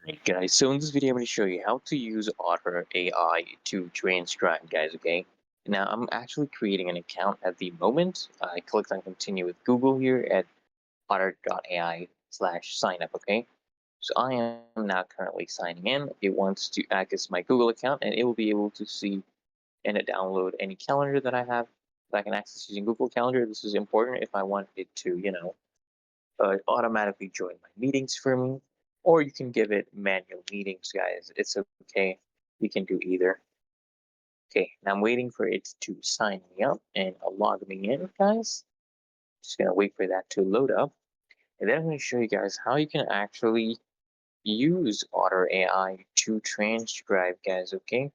Hey guys, so in this video I'm going to show you how to use Otter AI to transcribe, guys, okay? Now I'm actually creating an account at the moment. I clicked on continue with Google here at otter.ai/sign up, okay? So I am now currently signing in. It wants to access my Google account and it will be able to see and download any calendar that I have that I can access using Google Calendar. This is important if I want it to, automatically join my meetings for me, or you can give it manual meetings, guys. It's okay. You can do either. Okay, now I'm waiting for it to sign me up and log me in, guys. Just gonna wait for that to load up, and then I'm gonna show you guys how you can actually use Otter AI to transcribe, guys. Okay,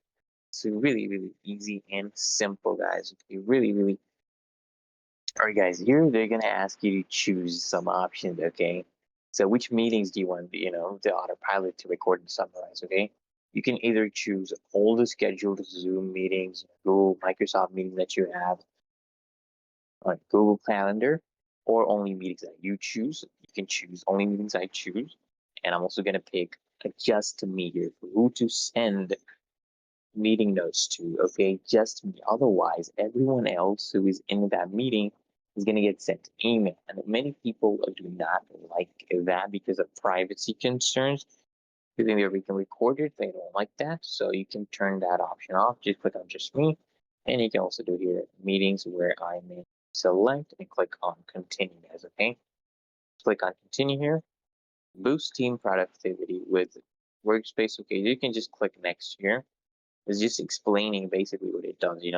so really easy and simple, guys. Okay, really. All right, guys, here they're going to ask you to choose some options, okay? So which meetings do you want, the autopilot to record and summarize, okay? You can either choose all the scheduled Zoom meetings, Google, Microsoft meetings that you have on Google Calendar, or only meetings that you choose. You can choose only meetings I choose. And I'm also going to pick just to me here for who to send meeting notes to, okay? Just me. Otherwise, everyone else who is in that meeting is going to get sent an email. And many people do not like that because of privacy concerns. Because they can record it, they don't like that. So you can turn that option off. Just click on just me. And you can also do here meetings where I may select and click on continue, guys, okay? Click on continue here. Boost team productivity with workspace. Okay, you can just click next here. It's just explaining basically what it does. It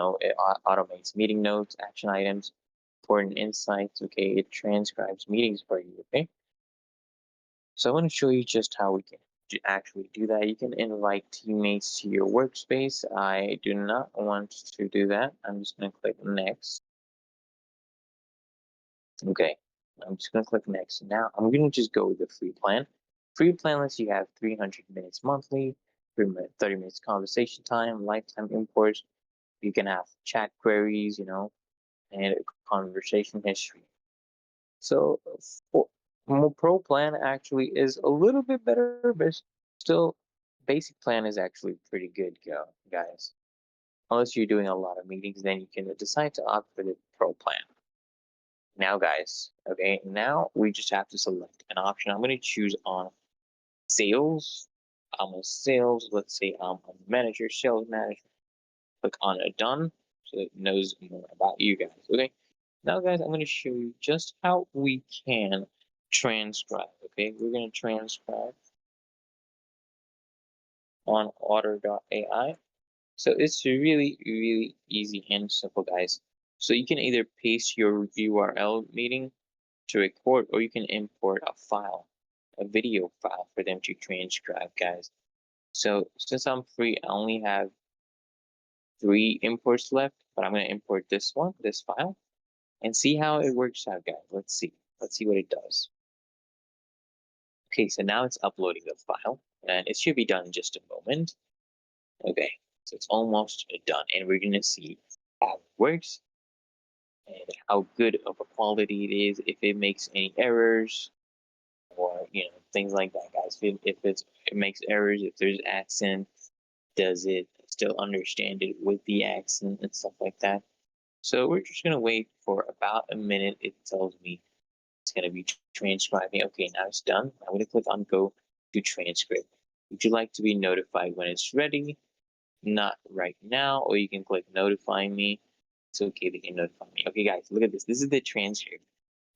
automates meeting notes, action items, important insights. Okay, it transcribes meetings for you. Okay, so I want to show you just how we can actually do that. You can invite teammates to your workspace. I do not want to do that. I'm just going to click next. Okay, I'm just going to click next. Now I'm going to just go with the free plan. Free plan lets you have 300 minutes monthly, 30 minutes conversation time, lifetime imports. You can have chat queries, and conversation history. So for pro plan actually is a little bit better, but still basic plan is actually pretty good, guys. Unless you're doing a lot of meetings, then you can decide to opt for the pro plan. Now, guys, okay, now we just have to select an option. I'm going to choose on sales. I'm a sales, let's say I'm a manager, sales manager. Click on a done so it knows more about you guys. Okay, now guys, I'm going to show you just how we can transcribe. Okay, we're going to transcribe on otter.ai. So it's really easy and simple, guys. So you can either paste your URL meeting to record, or you can import a file, a video file for them to transcribe, guys. So since I'm free, I only have 3 imports left, but I'm going to import this file, and see how it works out, guys. Let's see what it does. Okay, so now it's uploading the file, and it should be done in just a moment. Okay, so it's almost done, and we're gonna see how it works and how good of a quality it is, if it makes any errors, or things like that, guys. If it makes errors, if there's accent, does it still understand it with the accent and stuff like that. So we're just gonna wait for about a minute. It tells me it's going to be transcribing. Okay, now it's done. I'm going to click on go to transcript. Would you like to be notified when it's ready? Not right now. Or you can click notify me. It's okay, they can notify me. Okay, guys, look at this. This is the transcript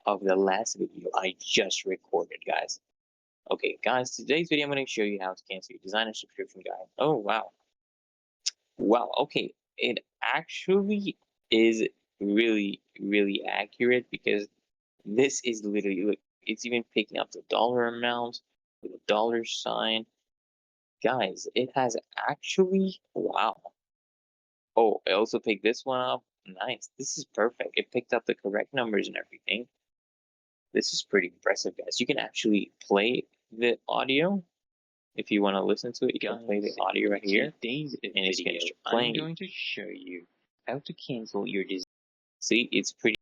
of the last video I just recorded, guys. Okay, guys, today's video I'm going to show you how to cancel your designer subscription guide. Oh, wow. Wow, okay. It actually is really accurate, because this is literally, look, it's even picking up the dollar amount with a dollar sign. Guys, it has actually, wow. Oh, I also picked this one up. Nice. This is perfect. It picked up the correct numbers and everything. This is pretty impressive, guys. You can actually play the audio if you want to listen to it. You can play the audio right here. Today's And it's video, going to I'm play. going to show you how to cancel your design. See, it's pretty